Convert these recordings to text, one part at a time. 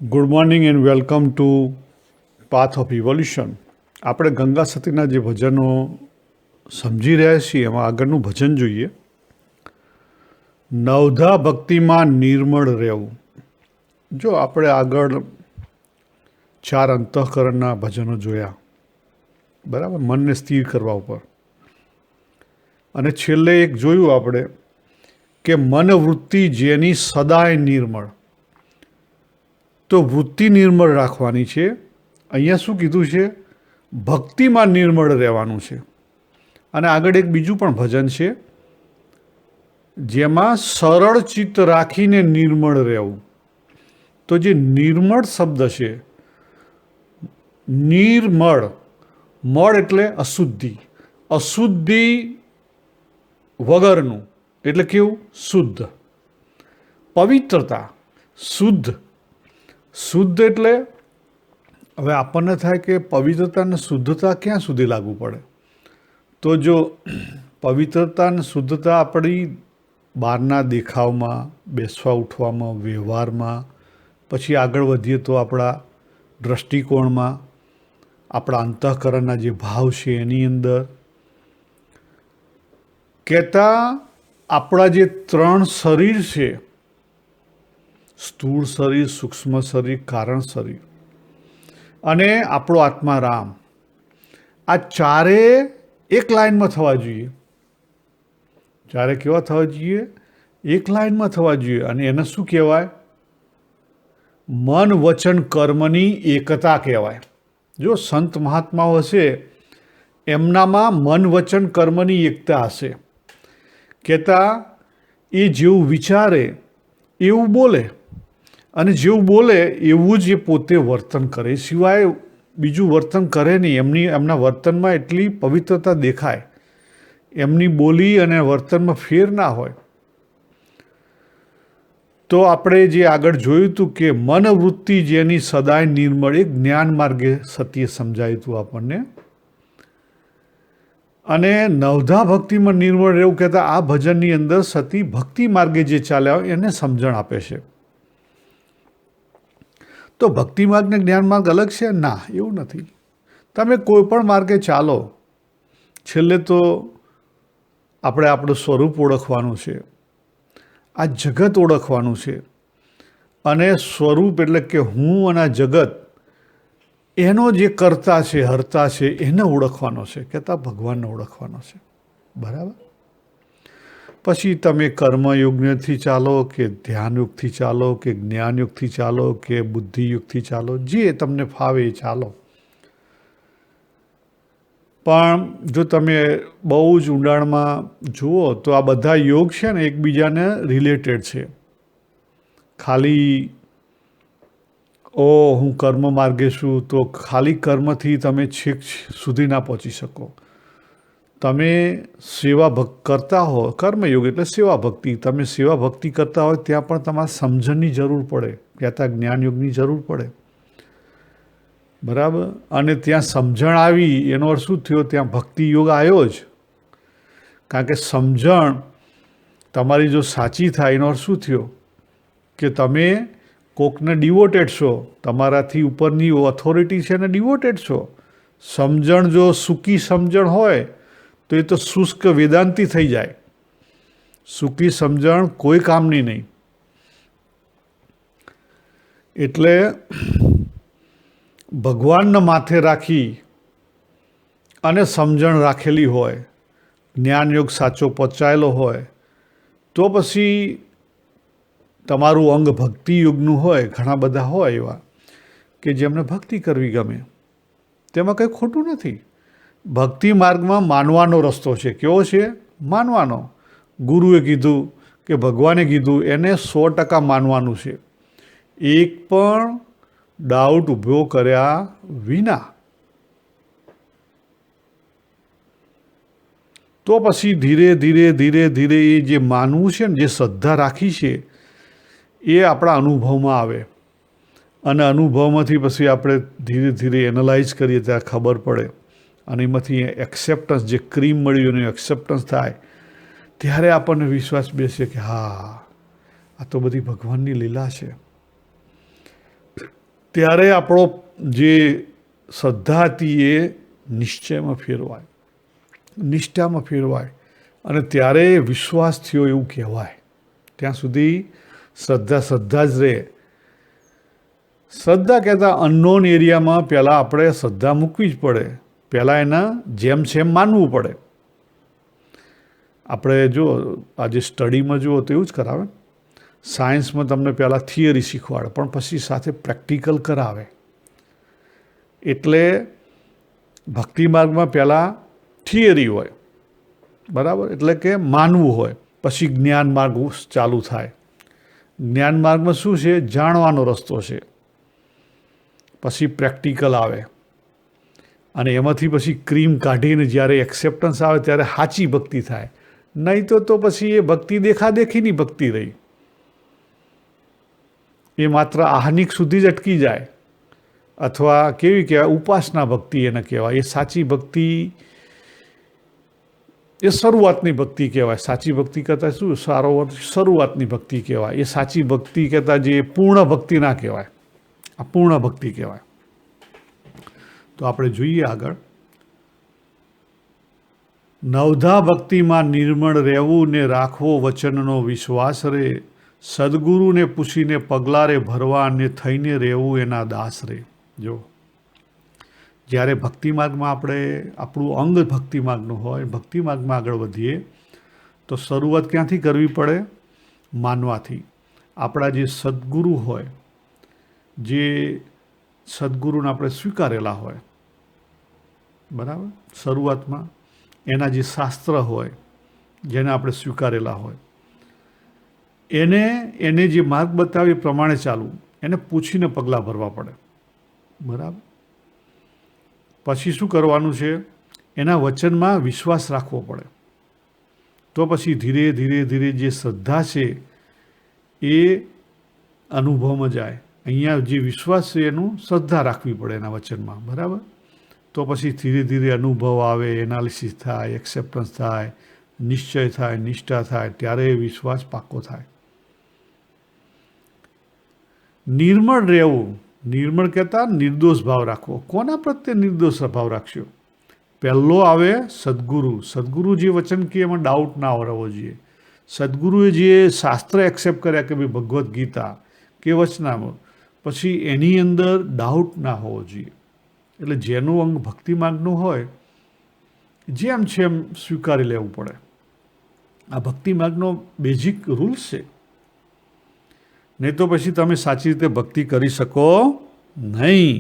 Good morning and welcome to path of evolution. આપણે ગંગા સતીના જે ભજનો સમજી રહ્યા છીએ એમાં આગળનું ભજન જોઈએ. નવધા ભક્તિમાં નિર્મળ રહેવું. જો આપણે આગળ 4 અંતઃકરણના ભજનો જોયા, બરાબર, મનને સ્થિર કરવા ઉપર, અને છેલ્લે એક જોયું આપણે કે મનવૃત્તિ જેની સદાય નિર્મળ. તો વૃત્તિ નિર્મળ રાખવાની છે. અહીંયા શું કીધું છે? ભક્તિમાં નિર્મળ રહેવાનું છે. અને આગળ એક બીજું પણ ભજન છે જેમાં સરળ ચિત્ત રાખીને નિર્મળ રહેવું. તો જે નિર્મળ શબ્દ છે, નિર્મળ, મળ એટલે અશુદ્ધિ, અશુદ્ધિ વગરનું એટલે કેવું? શુદ્ધ. પવિત્રતા, શુદ્ધ. શુદ્ધ એટલે હવે આપણને થાય કે પવિત્રતા અને શુદ્ધતા ક્યાં સુધી લાગુ પડે? તો જો પવિત્રતા અને શુદ્ધતા આપણી બહારના દેખાવમાં, બેસવા ઉઠવામાં, વ્યવહારમાં, પછી આગળ વધીએ તો આપણા દૃષ્ટિકોણમાં, આપણા અંતઃકરણના જે ભાવ છે એની અંદર, કહેતા આપણા જે 3 શરીર છે, સ્થૂળ શરીર, સૂક્ષ્મ શરીર, કારણ શરીર, અને આપણો આત્મા રામ, આ ચારે એક લાઈનમાં થવા જોઈએ. ચારે કેવા થવા જોઈએ? એક લાઈનમાં થવા જોઈએ. અને એને શું કહેવાય? મન વચન કર્મની એકતા કહેવાય. જો સંત મહાત્માઓ હશે એમનામાં મન વચન કર્મની એકતા હશે. કહેતા એ જેવું વિચારે એવું બોલે, અને જેવું બોલે એવું જ એ પોતે વર્તન કરે, સિવાય બીજું વર્તન કરે નહીં. એમના વર્તનમાં એટલી પવિત્રતા દેખાય, એમની બોલી અને વર્તનમાં ફેર ના હોય. તો આપણે જે આગળ જોયું હતું કે મનવૃત્તિ જેની સદાય નિર્મળ, એ જ્ઞાન માર્ગે સત્ય સમજાયું હતું આપણને. અને નવધા ભક્તિમાં નિર્મળ રહેવું કહેતા આ ભજનની અંદર સતી ભક્તિ માર્ગે જે ચાલ્યા હોય એને સમજણ આપે છે. તો ભક્તિ માર્ગ ને જ્ઞાન માર્ગ અલગ છે? ના, એવું નથી. તમે કોઈ પણ માર્ગે ચાલો, છેલ્લે તો આપણે આપણું સ્વરૂપ ઓળખવાનું છે, આ જગત ઓળખવાનું છે. અને સ્વરૂપ એટલે કે હું અને આ જગત, એનો જે કરતા છે, હરતા છે, એને ઓળખવાનો છે. કહેતા ભગવાનને ઓળખવાનો છે. બરાબર. પછી તમે કર્મયુગથી ચાલો, કે ધ્યાનયુગથી ચાલો, કે જ્ઞાનયુગથી ચાલો, કે બુદ્ધિયુગથી ચાલો, જે તમને ફાવે એ ચાલો. પણ જો તમે બહુ જ ઊંડાણમાં જુઓ તો આ બધા યોગ છે ને એકબીજાને રિલેટેડ છે. ખાલી હું કર્મ માર્ગે છું તો ખાલી કર્મથી તમે છેક સુધી ના પહોંચી શકો. તમે સેવા કરતા હો, કર્મયોગ એટલે સેવા ભક્તિ, તમે સેવા ભક્તિ કરતા હોય ત્યાં પણ તમારે સમજણની જરૂર પડે, કહેતા જ્ઞાનયોગની જરૂર પડે. બરાબર. અને ત્યાં સમજણ આવી એનો અર્થ શું થયો? ત્યાં ભક્તિ યોગ આવ્યો જ. કારણ કે સમજણ તમારી જો સાચી થાય એનો અર્થ શું થયો? કે તમે કોકને ડિવોટેડ છો, તમારાથી ઉપરની ઓથોરિટી છે ને ડિવોટેડ છો. સમજણ જો સૂકી સમજણ હોય તો એ તો શુષ્ક વેદાંતિ થઈ જાય. સૂકી સમજણ કોઈ કામની નહીં. એટલે ભગવાનને માથે રાખી અને સમજણ રાખેલી હોય, જ્ઞાનયોગ સાચો પચાયેલો હોય, તો પછી તમારું અંગ ભક્તિ યોગનું હોય. ઘણા બધા હોય એવા કે જેમને ભક્તિ કરવી ગમે, તેમાં કંઈ ખોટું નથી. ભક્તિ માર્ગમાં માનવાનો રસ્તો છે. કેવો છે? માનવાનો. ગુરુએ કીધું કે ભગવાને કીધું એને 100% માનવાનું છે, એક પણ ડાઉટ ઊભો કર્યા વિના. તો પછી ધીરે ધીરે ધીરે ધીરે એ જે માનવું છે ને, જે શ્રદ્ધા રાખી છે, એ આપણા અનુભવમાં આવે. અને અનુભવમાંથી પછી આપણે ધીરે ધીરે એનાલાઇઝ કરીએ ત્યારે ખબર પડે. અને એમાંથી એક્સેપ્ટન્સ, જે ક્રીમ મળ્યું એનું એક્સેપ્ટન્સ થાય, ત્યારે આપણને વિશ્વાસ બેસે કે હા, આ તો બધી ભગવાનની લીલા છે. ત્યારે આપણો જે શ્રદ્ધા હતી એ નિશ્ચયમાં ફેરવાય, નિષ્ઠામાં ફેરવાય અને ત્યારે વિશ્વાસ થયો એવું કહેવાય. ત્યાં સુધી શ્રદ્ધા શ્રદ્ધા જ રહે. શ્રદ્ધા કહેતા અનનોન એરિયામાં પહેલાં આપણે શ્રદ્ધા મૂકવી જ પડે. પહેલાં એના જેમ છે એમ માનવું પડે. આપણે જો આજે સ્ટડીમાં જુઓ તો એવું જ કરાવે. સાયન્સમાં તમને પહેલાં થિયરી શીખવાડે પણ પછી સાથે પ્રેક્ટિકલ કરાવે. એટલે ભક્તિ માર્ગમાં પહેલાં થિયરી હોય, બરાબર, એટલે કે માનવું હોય, પછી જ્ઞાન માર્ગ ચાલુ થાય. જ્ઞાન માર્ગમાં શું છે? જાણવાનો રસ્તો છે. પછી પ્રેક્ટિકલ આવે અને એમાંથી પછી ક્રીમ કાઢીને જ્યારે એક્સેપ્ટન્સ આવે ત્યારે સાચી ભક્તિ થાય. નહીં તો પછી એ ભક્તિ દેખાદેખીની ભક્તિ રહી. એ માત્ર આહનિક સુધી જ અટકી જાય અથવા કેવી કહેવાય ઉપાસના ભક્તિ એને કહેવાય. એ સાચી ભક્તિ એ શરૂઆતની ભક્તિ કહેવાય. સાચી ભક્તિ કરતાં શું સારો શરૂઆતની ભક્તિ કહેવાય. એ સાચી ભક્તિ કહેતાં જે પૂર્ણ ભક્તિ ના કહેવાય, આ પૂર્ણ ભક્તિ કહેવાય. તો આપણે જોઈએ આગળ. નવધા ભક્તિમાં નિર્મળ રહેવું ને રાખવો વચનનો વિશ્વાસ રે, સદગુરુને પૂછીને પગલાં રે ભરવા ને થઈને રહેવું એના દાસ રે. જો જ્યારે ભક્તિ માર્ગમાં આપણે આપણું અંગ ભક્તિ માર્ગનું હોય, ભક્તિ માર્ગમાં આગળ વધીએ તો શરૂઆત ક્યાંથી કરવી પડે? માનવાથી. આપણા જે સદગુરુ હોય, જે સદગુરુને આપણે સ્વીકારેલા હોય, બરાબર, શરૂઆતમાં એના જે શાસ્ત્ર હોય જેને આપણે સ્વીકારેલા હોય એને જે માર્ગ બતાવે એ પ્રમાણે ચાલવું, એને પૂછીને પગલાં ભરવા પડે, બરાબર. પછી શું કરવાનું છે? એના વચનમાં વિશ્વાસ રાખવો પડે. તો પછી ધીરે ધીરે ધીરે જે શ્રદ્ધા છે એ અનુભવમાં જાય. અહીંયા જે વિશ્વાસ છે એનું શ્રદ્ધા રાખવી પડે એના વચનમાં, બરાબર. તો પછી ધીરે ધીરે અનુભવ આવે, એનાલિસિસ થાય, એક્સેપ્ટન્સ થાય, નિશ્ચય થાય, નિષ્ઠા થાય, ત્યારે એ વિશ્વાસ પાક્કો થાય. નિર્મળ રહેવું, નિર્મળ કહેતા નિર્દોષ ભાવ રાખવો. કોના પ્રત્યે નિર્દોષ ભાવ રાખશો? પહેલો આવે સદગુરુ. સદગુરુ જે વચન કે એમાં ડાઉટ ના આવવો જોઈએ. સદગુરુએ જે શાસ્ત્ર એક્સેપ્ટ કર્યા કે ભાઈ ભગવદ્ ગીતા કે વચનામૃત, પછી એની અંદર ડાઉટ ના હોવો જોઈએ. એટલે જેનું અંગ ભક્તિ માર્ગનું હોય જેમ છે એમ સ્વીકારી લેવું પડે. આ ભક્તિ માર્ગનો બેઝિક રૂલ્સ છે. નહીં તો પછી તમે સાચી રીતે ભક્તિ કરી શકો નહીં.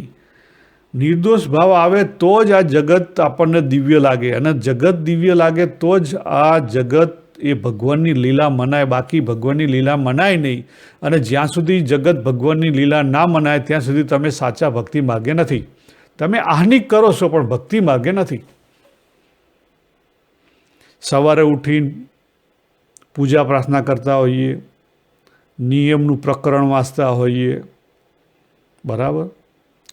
નિર્દોષ ભાવ આવે તો જ આ જગત આપણને દિવ્ય લાગે, અને જગત દિવ્ય લાગે તો જ આ જગત એ ભગવાનની લીલા મનાય. બાકી ભગવાનની લીલા મનાય નહીં. અને જ્યાં સુધી જગત ભગવાનની લીલા ના મનાય ત્યાં સુધી તમે સાચા ભક્તિ માર્ગે નથી. તમે આહ્નિક કરો છો પણ ભક્તિ માર્ગે નથી. સવારે ઉઠીને પૂજા પ્રાર્થના કરતા હોઈએ, નિયમનું પ્રકરણ વાંચતા હોઈએ, બરાબર,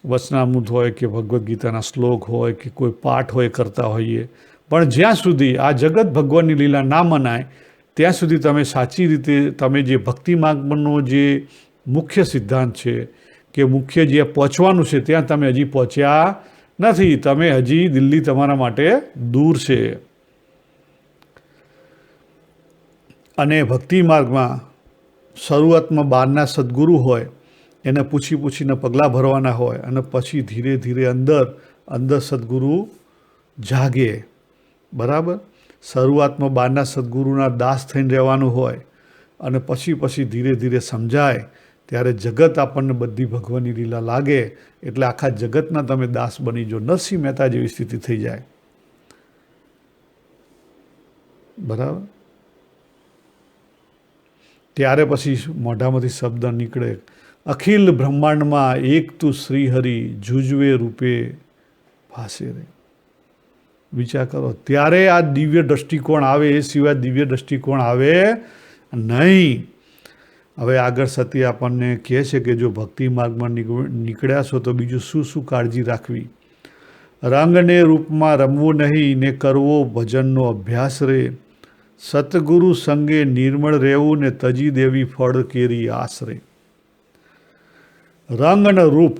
વચનામૃત હોય કે ભગવદ્ ગીતાના શ્લોક હોય કે કોઈ પાઠ હોય કરતા હોઈએ, પણ જ્યાં સુધી આ જગત ભગવાનની લીલા ના મનાય ત્યાં સુધી તમે સાચી રીતે તમે જે ભક્તિ માર્ગનો જે મુખ્ય સિદ્ધાંત છે કે મુખ્ય જે પહોંચવાનું છે ત્યાં તમે હજી પહોંચ્યા નથી. તમે હજી દિલ્હી તમારા માટે દૂર છે. અને ભક્તિ માર્ગમાં શરૂઆતમાં બહારના સદગુરુ હોય એને પૂછીને પગલાં ભરવાના હોય અને પછી ધીરે ધીરે અંદર સદગુરુ જાગે, બરાબર. શરૂઆતમાં બહારના સદગુરુના દાસ થઈને રહેવાનું હોય અને પછી ધીરે ધીરે સમજાય ત્યારે જગત આપણને બધી ભગવાનની લીલા લાગે એટલે આખા જગતના તમે દાસ બની જો. નરસિંહ મહેતા જેવી સ્થિતિ થઈ જાય, બરાબર. ત્યારે પછી મોઢામાંથી શબ્દ નીકળે, અખિલ બ્રહ્માંડમાં એક તું શ્રીહરિ જુજવે રૂપે ભાસે રે. વિચાર કરો, ત્યારે આ દિવ્ય દ્રષ્ટિકોણ આવે. એ સિવાય દિવ્ય દ્રષ્ટિકોણ આવે નહીં. હવે આગળ સતી આપણને કહે છે કે જો ભક્તિ માર્ગમાં નીકળ્યા છો તો બીજું શું કાળજી રાખવી? રંગને રૂપમાં રમવું નહીં ને કરવો ભજનનો અભ્યાસ રે, સતગુરુ સંગે નિર્મળ રહેવું ને તજી દેવી ફળ કેરી આશરે. રંગ અને રૂપ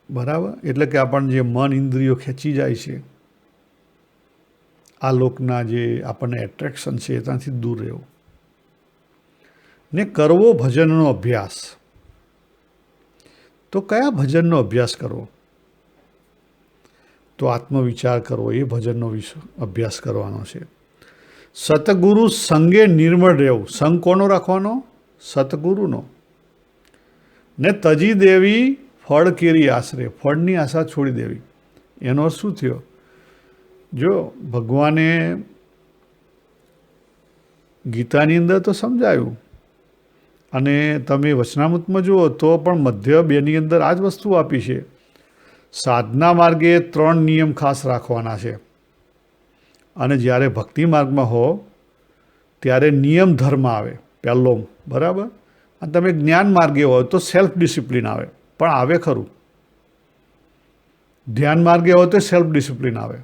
બરાબર. એટલે કે આપણને જે મન ઇન્દ્રિયો ખેંચી જાય છે, આ લોકના જે આપણને એટ્રેક્શન છે ત્યાંથી દૂર રહેવું ને કરવો ભજનનો અભ્યાસ. તો કયા ભજનનો અભ્યાસ કરવો? તો આત્મવિચાર કરવો, એ ભજનનો અભ્યાસ કરવાનો છે. સતગુરુ સંગે નિર્મળ રહેવું. સંગ કોનો રાખવાનો? સતગુરુનો. ને તજી દેવી ફળ કેરી આશરે. ફળની આશા છોડી દેવી. એનો અર્થ શું થયો? જો ભગવાને ગીતાની અંદર તો સમજાયું, અને તમે વચનામૃતમાં જુઓ તો પણ મધ્ય 2ની અંદર આ જ વસ્તુ આપી છે. સાધના માર્ગે 3 નિયમ ખાસ રાખવાના છે, અને જ્યારે ભક્તિ માર્ગમાં હો ત્યારે નિયમ ધર્મ આવે પહેલો, બરાબર. અને તમે જ્ઞાન માર્ગે હોય તો સેલ્ફ ડિસિપ્લિન આવે, પણ આવે ખરું. ધ્યાન માર્ગે હોય તો સેલ્ફ ડિસિપ્લિન આવે,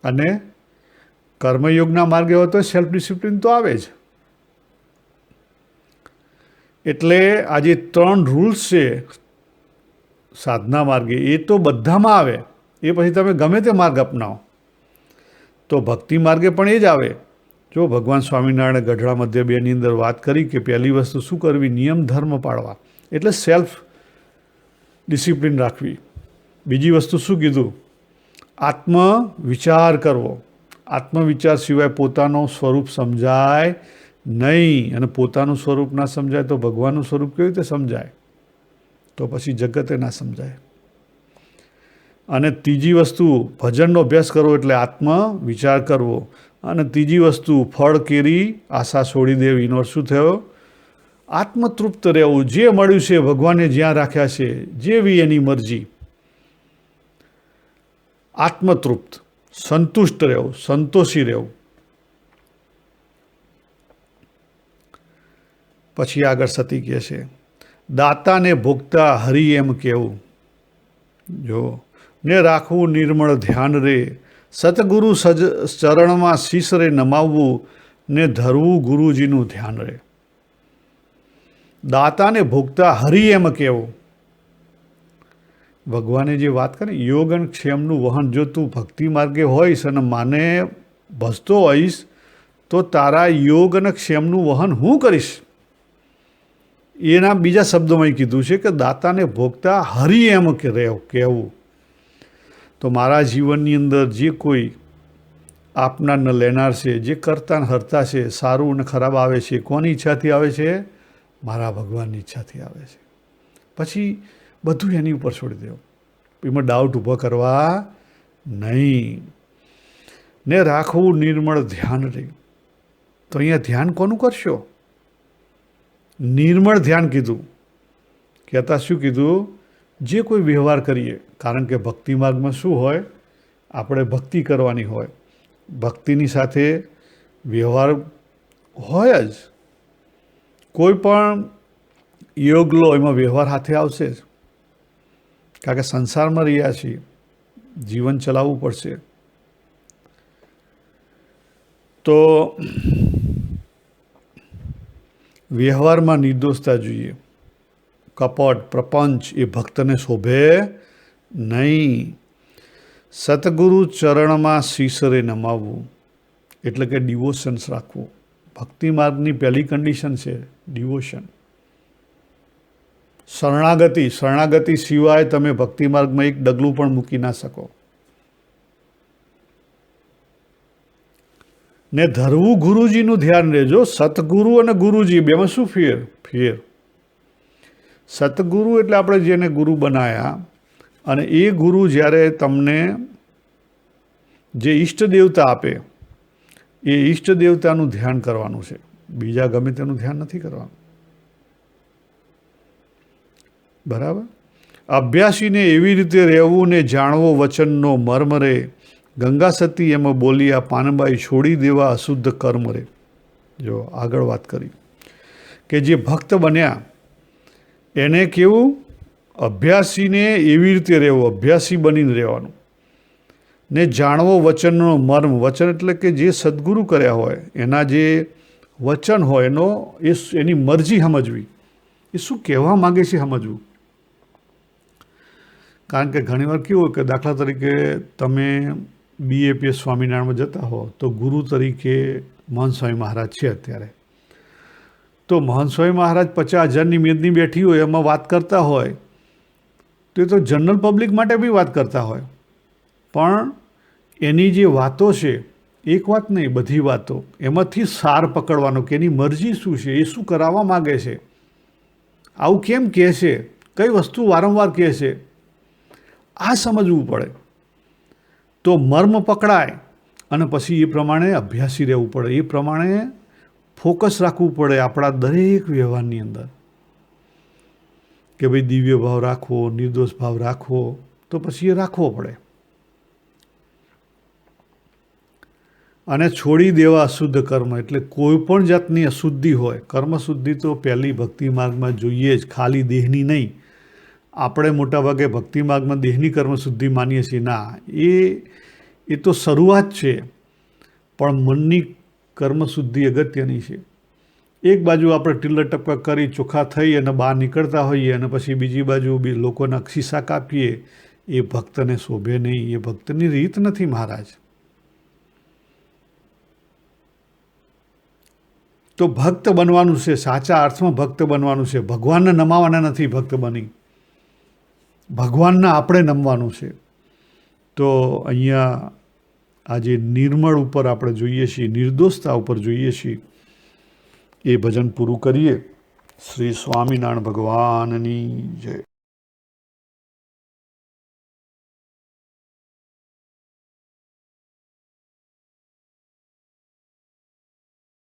અને કર્મયોગના માર્ગે હોય તો સેલ્ફ ડિસિપ્લિન તો આવે જ. એટલે આ જે 3 રૂલ્સ છે સાધના માર્ગે, એ તો બધામાં આવે. એ પછી તમે ગમે તે માર્ગ અપનાવો તો ભક્તિ માર્ગે પણ એ જ આવે. જો ભગવાન સ્વામિનારાયણ ગઢડા મધ્ય 2ની અંદર વાત કરી કે પહેલી વસ્તુ શું કરવી? નિયમ ધર્મ પાળવા, એટલે સેલ્ફ ડિસિપ્લિન રાખવી. બીજી વસ્તુ શું કીધું? આત્મવિચાર કરવો. આત્મવિચાર સિવાય પોતાનું સ્વરૂપ સમજાય નહીં, અને પોતાનું સ્વરૂપ ના સમજાય તો ભગવાનનું સ્વરૂપ કેવી રીતે સમજાય? તો પછી જગતે ના સમજાય. અને ત્રીજી વસ્તુ ભજનનો અભ્યાસ કરવો, એટલે આત્મવિચાર કરવો. અને ત્રીજી વસ્તુ ફળ કેરી આશા છોડી દેવી. એનો શું થયો? આત્મતૃપ્ત રહેવું. જે મળ્યું છે ભગવાને જ્યાં રાખ્યા છે, જેવી એની મરજી, આત્મતૃપ્ત, સંતુષ્ટ રહેવું, સંતોષી રહેવું. પછી આગળ સતી કહે છે, દાતાને ભોગતા હરિ એમ કહેવું. જો ને રાખવું નિર્મળ ધ્યાન રે, સતગુરુ ચરણમાં શીશ રે નમાવવું, ને ધરવું ગુરુજીનું ધ્યાન રે. દાતાને ભોગતા હરિ એમ કહેવું. ભગવાને જે વાત કરી, યોગ અને ક્ષેમનું વહન. જો તું ભક્તિ માર્ગે હોઈશ અને માને ભજતો હોઈશ તો તારા યોગ અને ક્ષેમનું વહન હું કરીશ. એના બીજા શબ્દોમાં કીધું છે કે દાતાને ભોગતા હરિ એમ કહેવું. તો મારા જીવનની અંદર જે કોઈ આપનાર ન લેનાર છે, જે કરતા હરતા છે, સારું અને ખરાબ આવે છે, કોની ઈચ્છાથી આવે છે? મારા ભગવાનની ઈચ્છાથી આવે છે. પછી બધું એની ઉપર છોડી દેવું, એમાં ડાઉટ ઊભો કરવા નહીં. ને રાખવું નિર્મળ ધ્યાન રે. તો અહીંયા ધ્યાન કોનું કરશો? નિર્મળ ધ્યાન કીધું. કહેતા શું કીધું? જે કોઈ વ્યવહાર કરીએ, કારણ કે ભક્તિ માર્ગમાં શું હોય? આપણે ભક્તિ કરવાની હોય, ભક્તિની સાથે વ્યવહાર હોય જ. કોઈ પણ યોગ લો એમાં વ્યવહાર હાથે આવશે જ, કારણ કે સંસારમાં રહ્યા છીએ, જીવન ચલાવવું પડશે. તો વ્યવહારમાં નિર્દોષતા જોઈએ. કપટ પ્રપંચ એ ભક્તને શોભે નહીં. સતગુરુ ચરણમાં શીશરે નમાવવું, એટલે કે ડિવોશન્સ રાખવું. ભક્તિ માર્ગની પહેલી કન્ડિશન છે ડિવોશન, શરણાગતિ. શરણાગતિ સિવાય તમે ભક્તિ માર્ગમાં એક ડગલું પણ મૂકી ના શકો. ને ધરવું ગુરુજીનું ધ્યાન રહેજો. સતગુરુ અને ગુરુજી બેમાં શું ફેર? સતગુરુ એટલે આપણે જેને ગુરુ બનાવ્યા, અને એ ગુરુ જ્યારે તમને જે ઈષ્ટ દેવતા આપે, એ ઈષ્ટ દેવતાનું ધ્યાન કરવાનું છે, બીજા ગમે તેનું ધ્યાન નથી કરવાનું. બરાબર. અભ્યાસીને એવી રીતે રહેવું ને જાણવો વચનનો મર્મ રે. ગંગા સતી એમાં બોલ્યા પાનબાઈ છોડી દેવા અશુદ્ધ કર્મ રે. જો આગળ વાત કરી કે જે ભક્ત બન્યા એને કેવું? અભ્યાસીને એવી રીતે રહેવું, અભ્યાસી બનીને રહેવાનું. ને જાણવો વચનનો મર્મ. વચન એટલે કે જે સદગુરુ કર્યા હોય એના જે વચન હોય એની મરજી સમજવી, એ શું કહેવા માગે છે સમજવું. કારણ કે ઘણીવાર કેવું હોય કે દાખલા તરીકે તમે BAPS સ્વામિનારાયણમાં જતા હો તો ગુરુ તરીકે મહંત સ્વામી મહારાજ છે અત્યારે. તો મહંત સ્વામી મહારાજ 50,000ની મેદની બેઠી હોય એમાં વાત કરતા હોય તો એ તો જનરલ પબ્લિક માટે બી વાત કરતા હોય, પણ એની જે વાતો છે, એક વાત નહીં બધી વાતો, એમાંથી સાર પકડવાનો કે એની મરજી શું છે, એ શું કરાવવા માગે છે, આવું કેમ કહે છે, કઈ વસ્તુ વારંવાર કહે છે, આ સમજવું પડે. તો મર્મ પકડાય અને પછી એ પ્રમાણે અભ્યાસી રહેવું પડે, એ પ્રમાણે ફોકસ રાખવું પડે આપણા દરેક વ્યવહારની અંદર કે ભાઈ દિવ્ય ભાવ રાખવો, નિર્દોષ ભાવ રાખવો, તો પછી એ રાખવો પડે. અને છોડી દેવા અશુદ્ધ કર્મ, એટલે કોઈ પણ જાતની અશુદ્ધિ હોય, કર્મ શુદ્ધિ તો પહેલી ભક્તિ માર્ગમાં જોઈએ જ, ખાલી દેહની નહીં. આપણે મોટાભાગે ભક્તિ માર્ગમાં દેહની કર્મ શુદ્ધિ માનીએ છીએ. ના, એ તો શરૂઆત છે, પણ મનની કર્મ શુદ્ધિ અગત્યની છે. એક બાજુ આપણે ટીલા ટપકા કરી ચોખ્ખા થઈ અને બહાર નીકળતા હોઈએ અને પછી બીજી બાજુ લોકોના ખિસ્સા કાપીએ, એ ભક્તને શોભે નહીં, એ ભક્તની રીત નથી મહારાજ. તો ભક્ત બનવાનું છે, સાચા અર્થમાં ભક્ત બનવાનું છે. ભગવાનને નમાવાના નથી ભક્ત બની, ભગવાનને આપણે નમવાનું છે. તો અહીંયા આજે નિર્મળ ઉપર આપણે જોઈએ છીએ, નિર્દોષતા ઉપર જોઈએ છીએ. એ ભજન પૂરું કરીએ. શ્રી સ્વામિનારાયણ ભગવાનની જય.